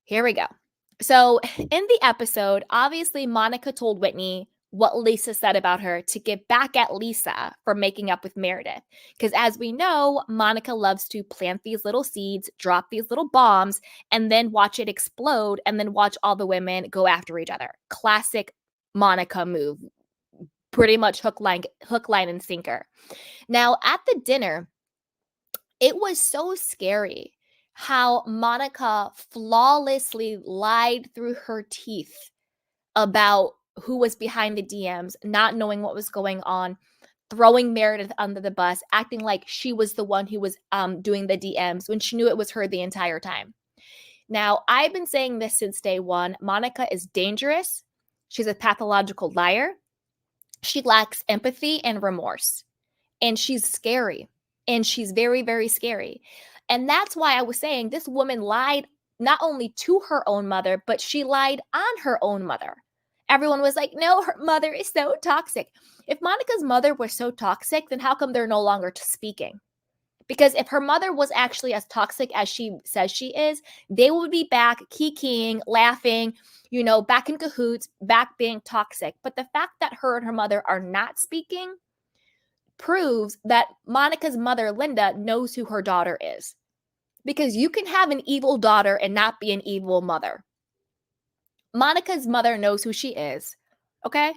Here we go. So, in the episode, obviously, Monica told Whitney what Lisa said about her to get back at Lisa for making up with Meredith. Because as we know, Monica loves to plant these little seeds, drop these little bombs, and then watch it explode, and then watch all the women go after each other. Classic Monica move. Pretty much hook, line, and sinker. Now, at the dinner, it was so scary how Monica flawlessly lied through her teeth about who was behind the DMs, not knowing what was going on, throwing Meredith under the bus, acting like she was the one who was doing the DMs when she knew it was her the entire time. Now, I've been saying this since day one. Monica is dangerous. She's a pathological liar. She lacks empathy and remorse. And she's scary. And she's very, very scary. And that's why I was saying this woman lied not only to her own mother, but she lied on her own mother. Everyone was like, no, her mother is so toxic. If Monica's mother was so toxic, then how come they're no longer speaking? Because if her mother was actually as toxic as she says she is, they would be back kikiing, laughing, back in cahoots, back being toxic. But the fact that her and her mother are not speaking proves that Monica's mother, Linda, knows who her daughter is. Because you can have an evil daughter and not be an evil mother. Monica's mother knows who she is, okay?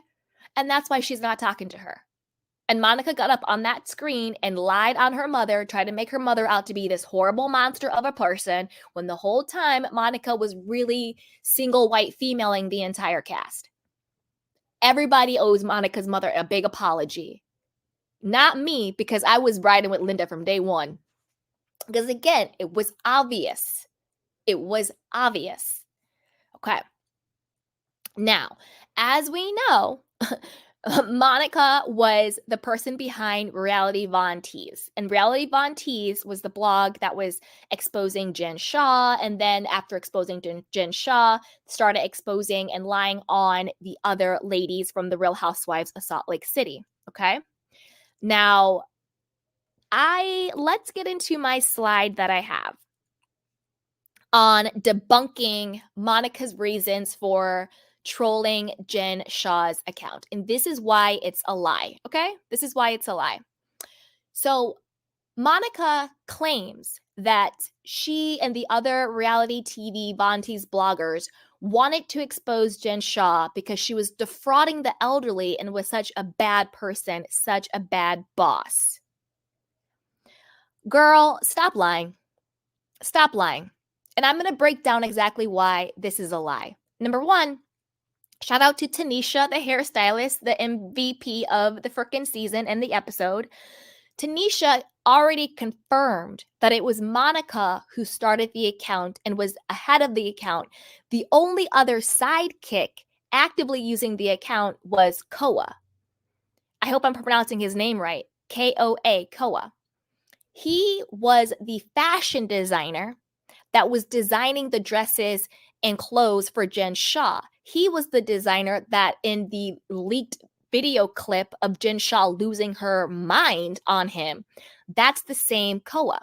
And that's why she's not talking to her. And Monica got up on that screen and lied on her mother, tried to make her mother out to be this horrible monster of a person, when the whole time Monica was really single white femaling the entire cast. Everybody owes Monica's mother a big apology. Not me, because I was riding with Linda from day one. Because again, it was obvious. It was obvious. Okay. Now, as we know, Monica was the person behind Reality Tease. And Reality Tease was the blog that was exposing Jen Shah. And then after exposing Jen Shah, started exposing and lying on the other ladies from the Real Housewives of Salt Lake City. Okay. Now, let's get into my slide that I have on debunking Monica's reasons for trolling Jen Shah's account. And this is why it's a lie, okay? This is why it's a lie. So Monica claims that she and the other reality TV Tease bloggers wanted to expose Jen Shah because she was defrauding the elderly and was such a bad person, such a bad boss. Girl, stop lying. Stop lying. And I'm going to break down exactly why this is a lie. Number one, shout out to Tanisha, the hairstylist, the MVP of the frickin' season and the episode. Tanisha already confirmed that it was Monica who started the account and was ahead of the account. The only other sidekick actively using the account was Koa. I hope I'm pronouncing his name right. Koa, Koa. He was the fashion designer that was designing the dresses and clothes for Jen Shah. He was the designer that in the leaked video clip of Jen Shah losing her mind on him, that's the same Koa.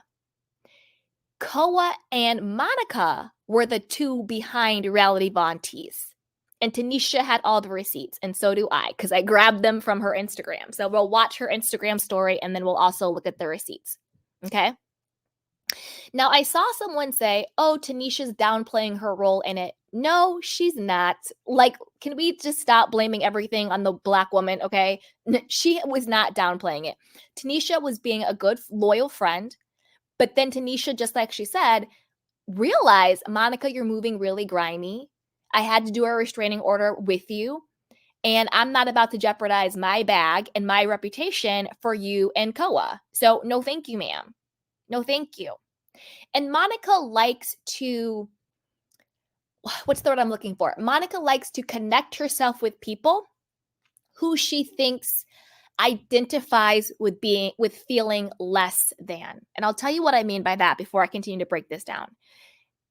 Koa and Monica were the two behind Reality Tease. And Tanisha had all the receipts, and so do I, because I grabbed them from her Instagram. So we'll watch her Instagram story, and then we'll also look at the receipts. Okay? Now, I saw someone say, oh, Tanisha's downplaying her role in it. No, she's not. Like, can we just stop blaming everything on the Black woman, okay? She was not downplaying it. Tanisha was being a good, loyal friend. But then Tanisha, just like she said, realized, Monica, you're moving really grimy. I had to do a restraining order with you. And I'm not about to jeopardize my bag and my reputation for you and Koa. So no, thank you, ma'am. No, thank you. And Monica likes to, what's the word I'm looking for? Monica likes to connect herself with people who she thinks identifies with feeling less than. And I'll tell you what I mean by that before I continue to break this down.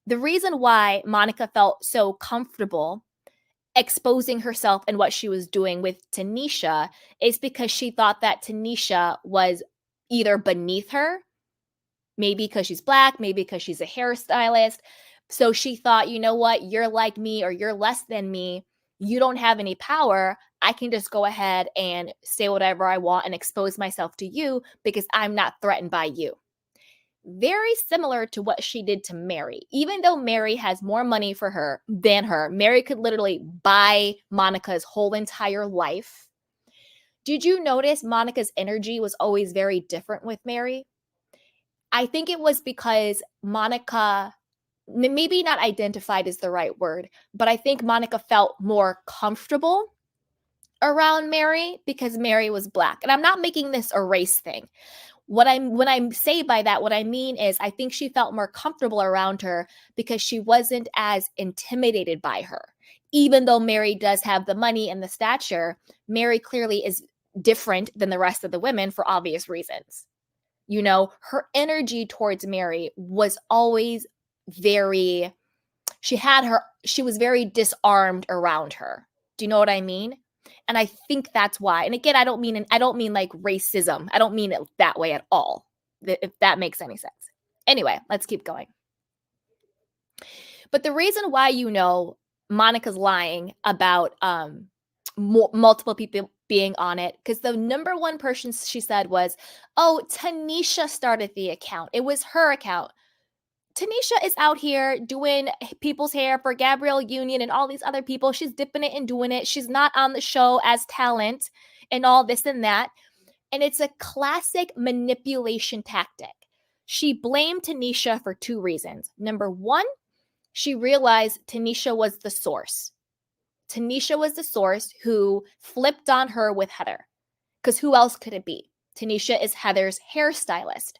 The reason why Monica felt so comfortable exposing herself and what she was doing with Tanisha is because she thought that Tanisha was either beneath her, maybe because she's Black, maybe because she's a hairstylist, So she thought, you know what? You're like me or you're less than me. You don't have any power. I can just go ahead and say whatever I want and expose myself to you because I'm not threatened by you. Very similar to what she did to Mary. Even though Mary has more money for her than her, Mary could literally buy Monica's whole entire life. Did you notice Monica's energy was always very different with Mary? I think it was because Monica, maybe not identified is the right word, but I think Monica felt more comfortable around Mary because Mary was Black. And I'm not making this a race thing. When I say by that, what I mean is I think she felt more comfortable around her because she wasn't as intimidated by her. Even though Mary does have the money and the stature, Mary clearly is different than the rest of the women for obvious reasons. You know, her energy towards Mary was always very, she was very disarmed around her. Do you know what I mean? And I think that's why. And again, I don't mean like racism. I don't mean it that way at all. If that makes any sense. Anyway, let's keep going. But the reason why Monica's lying about multiple people being on it, because the number one person she said was, oh, Tanisha started the account. It was her account. Tanisha is out here doing people's hair for Gabrielle Union and all these other people. She's dipping it and doing it. She's not on the show as talent and all this and that. And it's a classic manipulation tactic. She blamed Tanisha for two reasons. Number one, she realized Tanisha was the source. Tanisha was the source who flipped on her with Heather. Because who else could it be? Tanisha is Heather's hairstylist,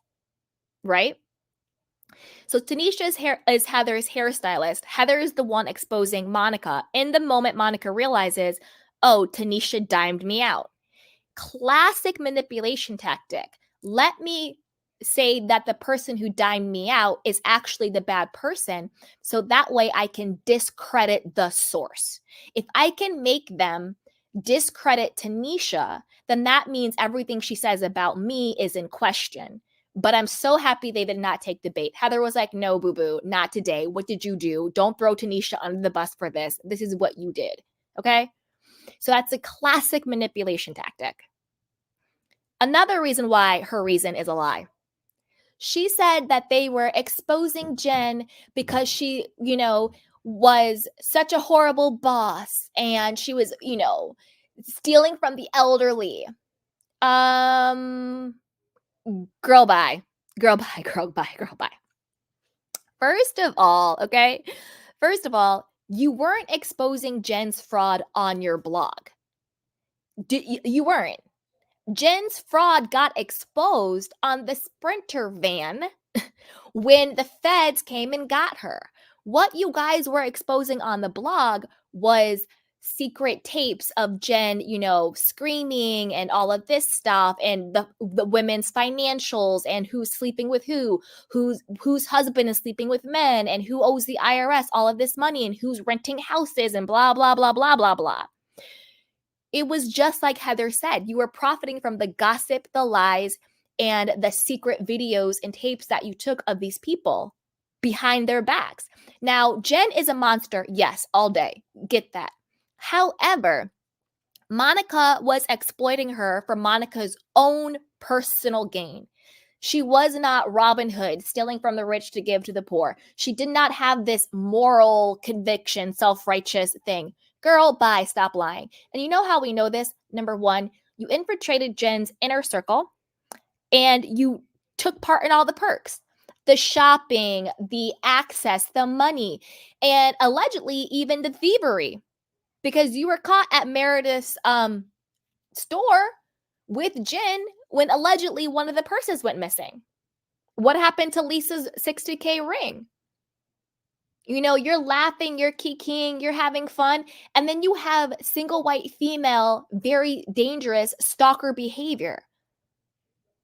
right? So Tanisha is Heather's hairstylist. Heather is the one exposing Monica. In the moment Monica realizes, oh, Tanisha dimed me out. Classic manipulation tactic. Let me say that the person who dimed me out is actually the bad person, so that way I can discredit the source. If I can make them discredit Tanisha, then that means everything she says about me is in question. But I'm so happy they did not take the bait. Heather was like, no, boo-boo, not today. What did you do? Don't throw Tanisha under the bus for this. This is what you did, okay? So that's a classic manipulation tactic. Another reason why her reason is a lie. She said that they were exposing Jen because she, was such a horrible boss and she was, stealing from the elderly. Girl, bye. Girl, bye, girl, bye, girl, bye. First of all, you weren't exposing Jen's fraud on your blog. You weren't. Jen's fraud got exposed on the Sprinter van when the feds came and got her. What you guys were exposing on the blog was secret tapes of Jen, screaming and all of this stuff, and the women's financials and who's sleeping with whose husband is sleeping with men, and who owes the IRS all of this money, and who's renting houses, and blah, blah, blah, blah, blah, blah. It was just like Heather said, you were profiting from the gossip, the lies, and the secret videos and tapes that you took of these people behind their backs. Now, Jen is a monster. Yes, all day. Get that. However, Monica was exploiting her for Monica's own personal gain. She was not Robin Hood, stealing from the rich to give to the poor. She did not have this moral conviction, self-righteous thing. Girl, bye, stop lying. And you know how we know this? Number one, you infiltrated Jen's inner circle and you took part in all the perks. The shopping, the access, the money, and allegedly even the thievery. Because you were caught at Meredith's store with Jen when allegedly one of the purses went missing. What happened to Lisa's $60K ring? You're laughing, you're kikiing, you're having fun, and then you have single white female, very dangerous stalker behavior.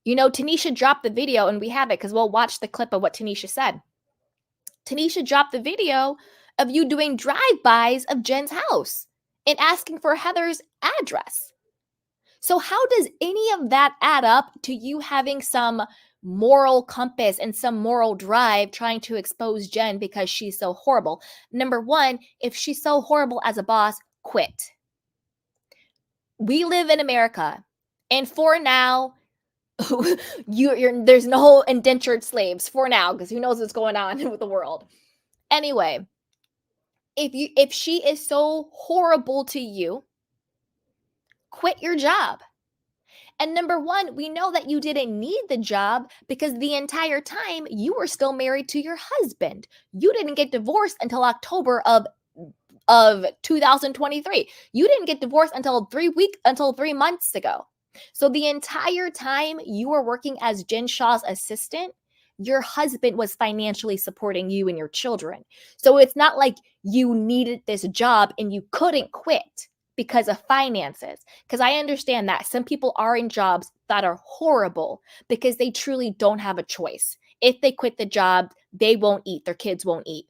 Tanisha dropped the video, and we have it because we'll watch the clip of what Tanisha said. Tanisha dropped the video of you doing drive-bys of Jen's house and asking for Heather's address. So how does any of that add up to you having some moral compass and some moral drive trying to expose Jen because she's so horrible. Number one, if she's so horrible as a boss, quit. We live in America, and for now, there's no indentured slaves for now, because who knows what's going on with the world. Anyway, if she is so horrible to you, quit your job. And number one, we know that you didn't need the job because the entire time you were still married to your husband. You didn't get divorced until October of 2023. You didn't get divorced until 3 months ago. So the entire time you were working as Jen Shah's assistant, your husband was financially supporting you and your children. So it's not like you needed this job and you couldn't quit because of finances. Because I understand that some people are in jobs that are horrible because they truly don't have a choice. If they quit the job, they won't eat, their kids won't eat.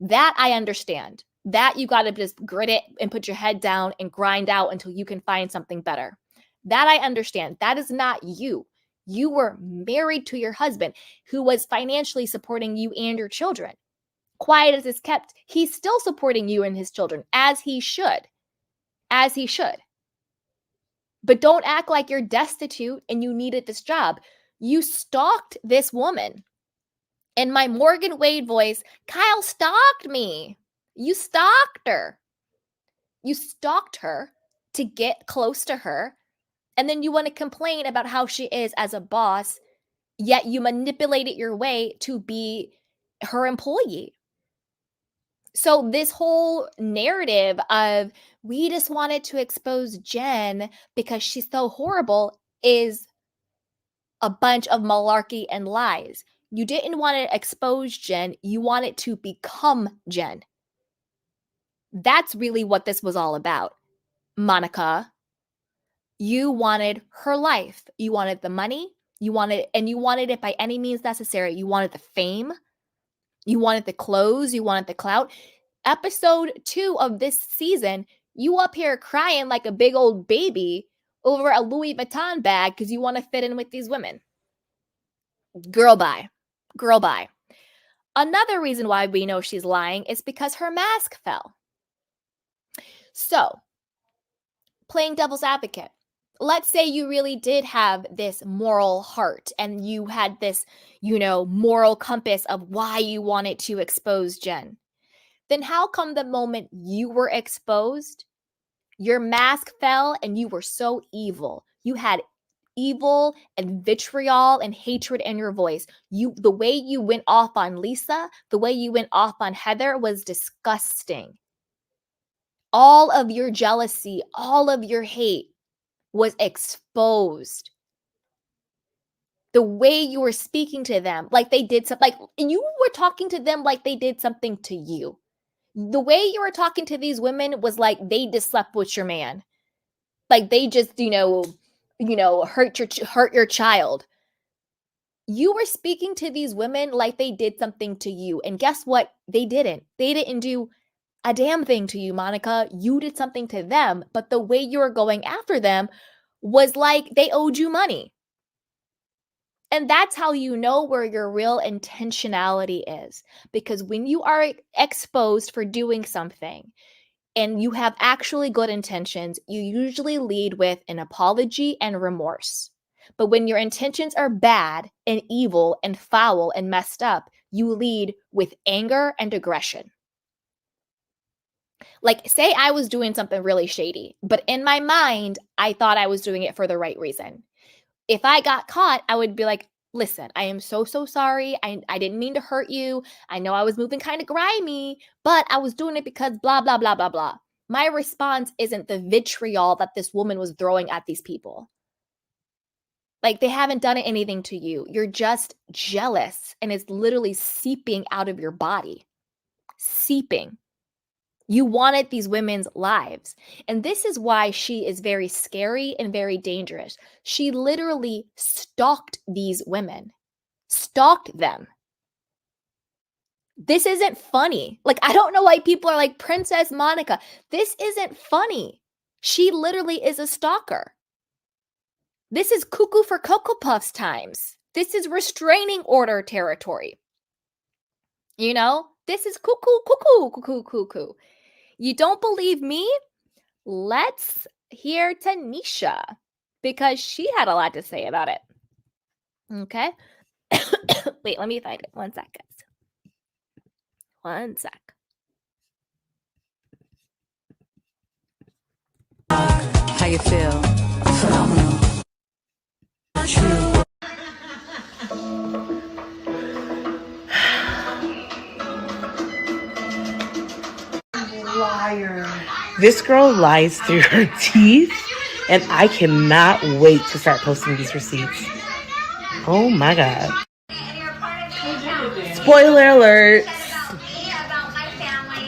That I understand. That you got to just grit it and put your head down and grind out until you can find something better. That I understand. That is not you. You were married to your husband who was financially supporting you and your children. Quiet as it's kept, he's still supporting you and his children, as he should. As he should. But don't act like you're destitute and you needed this job. You stalked this woman. In my Morgan Wade voice, Kyle stalked me. You stalked her. You stalked her to get close to her. And then you want to complain about how she is as a boss, yet you manipulated your way to be her employee. So this whole narrative of we just wanted to expose Jen because she's so horrible is a bunch of malarkey and lies. You didn't want to expose Jen. You wanted to become Jen. That's really what this was all about. Monica, you wanted her life. You wanted the money. You wanted it by any means necessary. You wanted the fame. You wanted the clothes. You wanted the clout. Episode 2 of this season, you up here crying like a big old baby over a Louis Vuitton bag because you want to fit in with these women. Girl, bye. Girl, bye. Another reason why we know she's lying is because her mask fell. So, playing devil's advocate, let's say you really did have this moral heart and you had this, moral compass of why you wanted to expose Jen. Then how come the moment you were exposed, your mask fell and you were so evil? You had evil and vitriol and hatred in your voice. The way you went off on Lisa, the way you went off on Heather was disgusting. All of your jealousy, all of your hate was exposed. The way you were speaking to them, like they did something, like you were talking to them like they did something to you. The way you were talking to these women was like they just slept with your man. Like they just, hurt your child. You were speaking to these women like they did something to you. And guess what? They didn't. They didn't do a damn thing to you, Monica. You did something to them, but the way you were going after them was like they owed you money. And that's how you know where your real intentionality is. Because when you are exposed for doing something and you have actually good intentions, you usually lead with an apology and remorse. But when your intentions are bad and evil and foul and messed up, you lead with anger and aggression. Like, say I was doing something really shady, but in my mind, I thought I was doing it for the right reason. If I got caught, I would be like, listen, I am so sorry. I didn't mean to hurt you. I know I was moving kind of grimy, but I was doing it because blah, blah, blah, blah, blah. My response isn't the vitriol that this woman was throwing at these people. Like, they haven't done anything to you. You're just jealous, and it's literally seeping out of your body. Seeping. You wanted these women's lives. And this is why she is very scary and very dangerous. She literally stalked these women, stalked them. This isn't funny. Like, I don't know why people are like, Princess Monica. This isn't funny. She literally is a stalker. This is cuckoo for Cocoa Puffs times. This is restraining order territory. You know, this is cuckoo. You don't believe me? Let's hear Tanisha, because she had a lot to say about it. Okay. Wait, let me find it. 1 sec, guys. 1 sec. How you feel? Phenomenal. True. Liar. This girl lies through her teeth, and I cannot wait to start posting these receipts. Oh my god. Spoiler alert.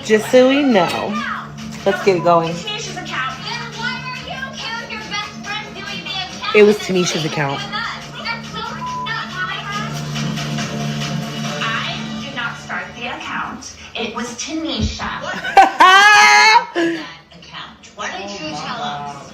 Just so we know. Let's get it going. It was Tanisha's account. I did not start the account. It was Tanisha. That account. Why don't you tell us?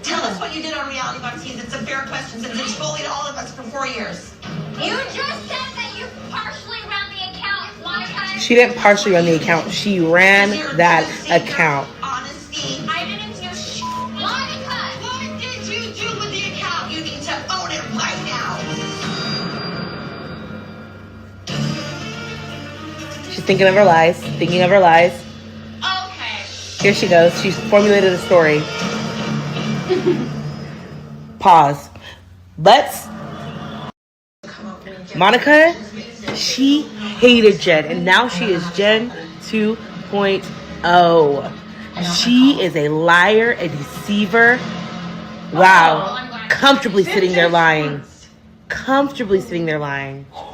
Tell us what you did on reality on Tease. It's a fair question since it's bullied all of us for 4 years. You just said that you partially ran the account, Monica. She didn't partially run the account. She ran that account. Honesty. I didn't do shit. Monica, what did you do with the account? You need to own it right now. She's thinking of her lies. Okay. Here she goes. She's formulated a story. Pause. Monica, she hated Jen, and now she is Jen 2.0. She is a liar, a deceiver. Wow. Comfortably sitting there lying.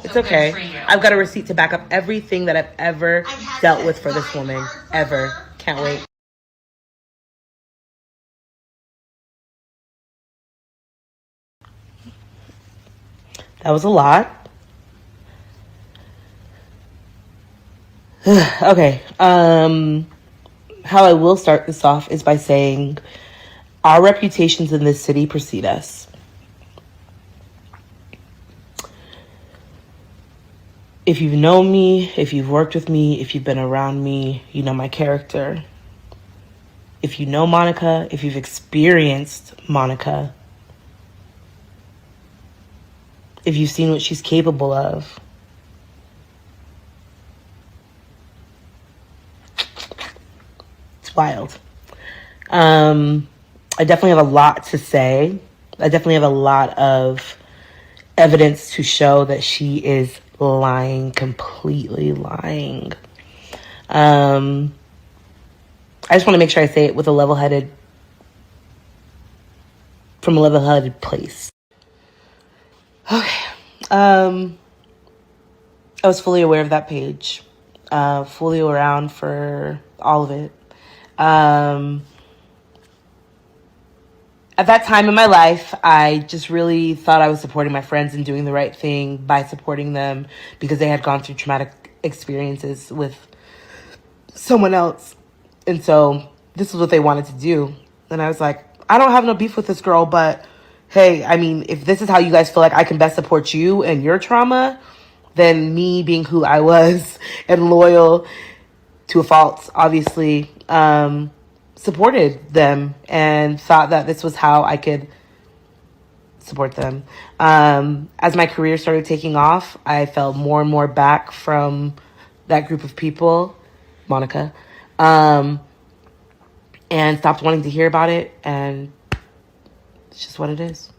It's okay. I've got a receipt to back up everything that I've ever dealt with for this woman. Ever. Can't wait. That was a lot. Okay. How I will start this off is by saying our reputations in this city precede us. If you've known me, if you've worked with me, if you've been around me, you know my character. If you know Monica, if you've experienced Monica, if you've seen what she's capable of, it's wild. I definitely have a lot to say. I definitely have a lot of evidence to show that she is lying, completely lying. I just want to make sure I say it with from a level-headed place. Okay. I was fully aware of that page, fully around for all of it. At that time in my life, I just really thought I was supporting my friends and doing the right thing by supporting them because they had gone through traumatic experiences with someone else. And so this is what they wanted to do. And I was like, I don't have no beef with this girl, but hey, I mean, if this is how you guys feel like I can best support you and your trauma, then me being who I was and loyal to a fault, obviously, supported them and thought that this was how I could support them. As my career started taking off, I fell more and more back from that group of people, Monica, and stopped wanting to hear about it, and it's just what it is.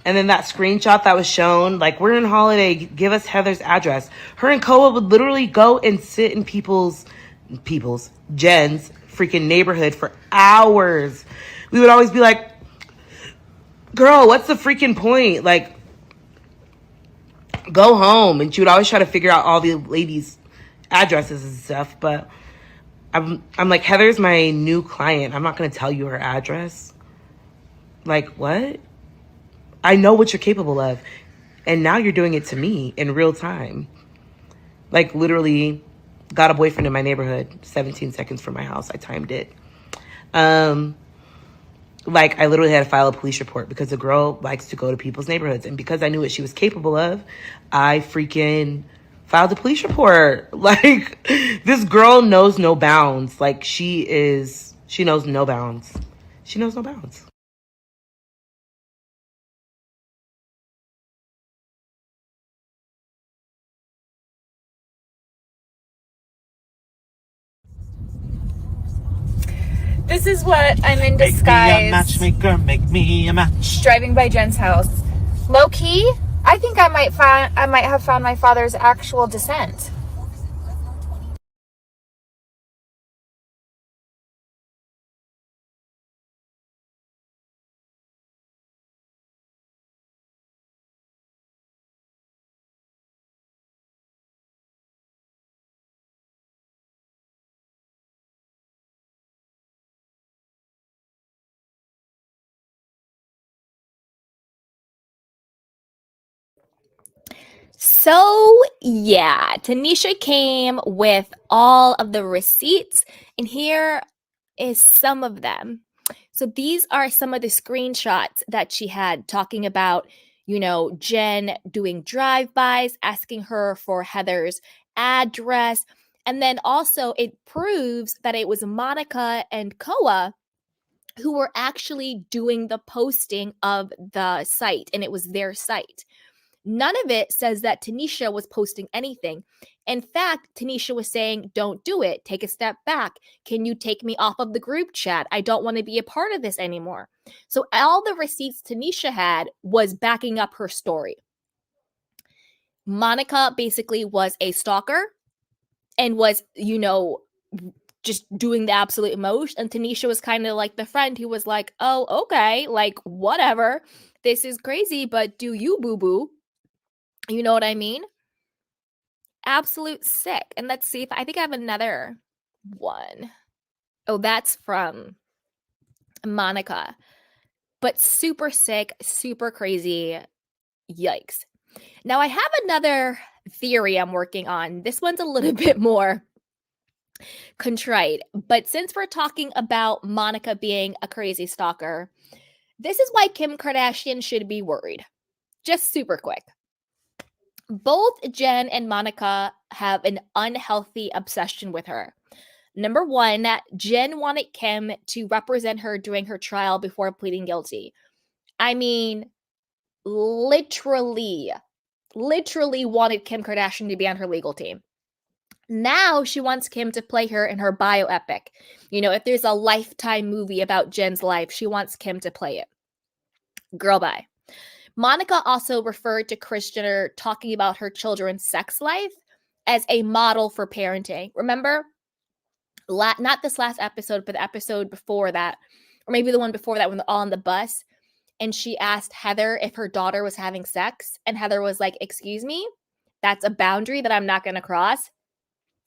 And then that screenshot that was shown, like, we're in Holiday, give us Heather's address. Her and Koa would literally go and sit in Jen's freaking neighborhood for hours. We would always be like, girl, what's the freaking point? Like, go home. And she would always try to figure out all the ladies' addresses and stuff. But I'm like, Heather's my new client. I'm not going to tell you her address. Like, what? I know what you're capable of. And now you're doing it to me in real time. Like, literally got a boyfriend in my neighborhood, 17 seconds from my house. I timed it. Like, I literally had to file a police report because the girl likes to go to people's neighborhoods. And because I knew what she was capable of, I freaking filed a police report. Like, this girl knows no bounds. Like, she knows no bounds. She knows no bounds. This is what I'm in disguise. Make me a matchmaker, make me a match. Driving by Jen's house. Low key, I think I might have found my father's actual descent. So, yeah, Tanisha came with all of the receipts, and here is some of them. So, these are some of the screenshots that she had talking about, Jen doing drive-bys, asking her for Heather's address. And then also, it proves that it was Monica and Koa who were actually doing the posting of the site, and it was their site. None of it says that Tanisha was posting anything. In fact, Tanisha was saying, don't do it. Take a step back. Can you take me off of the group chat? I don't want to be a part of this anymore. So all the receipts Tanisha had was backing up her story. Monica basically was a stalker and was, just doing the absolute most. And Tanisha was kind of like the friend who was like, oh, okay, like whatever. This is crazy, but do you, boo-boo? You know what I mean? Absolute sick. And let's see if I think I have another one. Oh, that's from Monica. But super sick, super crazy. Yikes. Now I have another theory I'm working on. This one's a little bit more contrite. But since we're talking about Monica being a crazy stalker, this is why Kim Kardashian should be worried. Just super quick. Both Jen and Monica have an unhealthy obsession with her. Number one, Jen wanted Kim to represent her during her trial before pleading guilty. I mean, literally wanted Kim Kardashian to be on her legal team. Now she wants Kim to play her in her bioepic. If there's a Lifetime movie about Jen's life, she wants Kim to play it. Girl, bye. Monica also referred to Kris Jenner talking about her children's sex life as a model for parenting. Remember? Not this last episode, but the episode before that, or maybe the one before that when they're all on the bus, and she asked Heather if her daughter was having sex, and Heather was like, excuse me? That's a boundary that I'm not going to cross.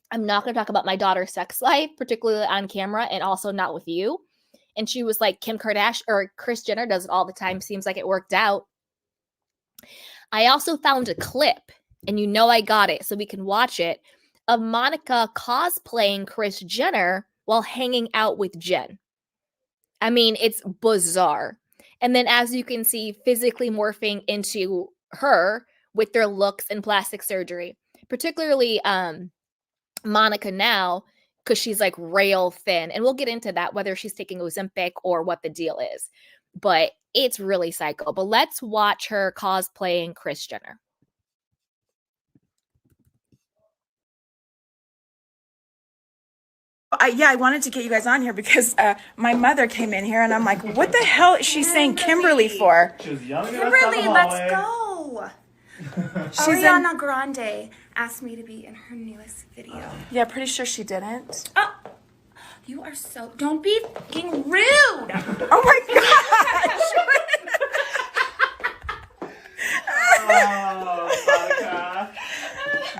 I'm not going to talk about my daughter's sex life, particularly on camera, and also not with you. And she was like, Kim Kardashian or Kris Jenner does it all the time. Seems like it worked out. I also found a clip, and I got it so we can watch it, of Monica cosplaying Kris Jenner while hanging out with Jen. I mean, it's bizarre. And then as you can see, physically morphing into her with their looks and plastic surgery. Particularly Monica now, because she's like rail thin. And we'll get into that, whether she's taking Ozempic or what the deal is. But it's really psycho. But let's watch her cosplaying Kris Jenner. I wanted to get you guys on here because my mother came in here and I'm like, what the hell is she saying Kimberly for? She was yelling at us Kimberly, down the let's hallway. go. She's Ariana Grande asked me to be in her newest video. Yeah, pretty sure she didn't. Oh, you are so... Don't be fucking rude. Oh my gosh.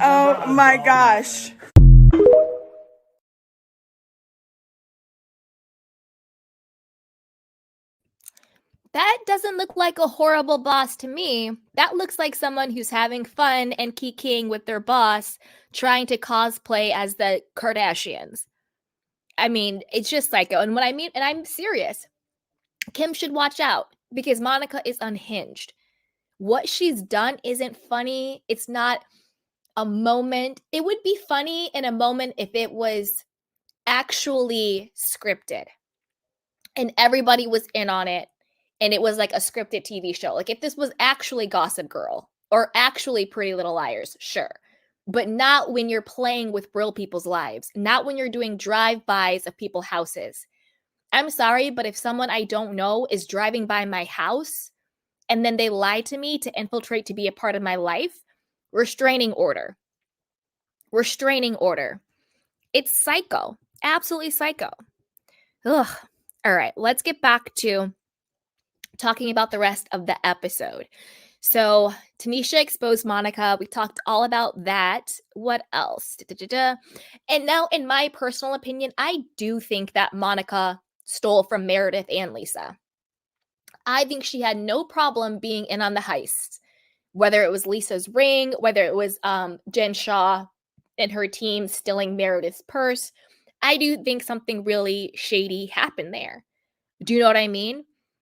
Oh my gosh. That doesn't look like a horrible boss to me. That looks like someone who's having fun and kikiing with their boss, trying to cosplay as the Kardashians. I mean, it's just psycho. And what I mean, and I'm serious. Kim should watch out because Monica is unhinged. What she's done isn't funny. It's not a moment. It would be funny in a moment if it was actually scripted and everybody was in on it and it was like a scripted TV show. Like if this was actually Gossip Girl or actually Pretty Little Liars, sure. But not when you're playing with real people's lives, not when you're doing drive-bys of people's houses. I'm sorry, but if someone I don't know is driving by my house and then they lie to me to infiltrate to be a part of my life, restraining order. Restraining order. It's psycho. Absolutely psycho. Ugh. All right, let's get back to talking about the rest of the episode. So, Tanisha exposed Monica. We talked all about that. What else? And now, in my personal opinion, I do think that Monica stole from Meredith and Lisa. I think she had no problem being in on the heist, whether it was Lisa's ring, whether it was Jen Shaw and her team stealing Meredith's purse. I do think something really shady happened there. Do you know what I mean?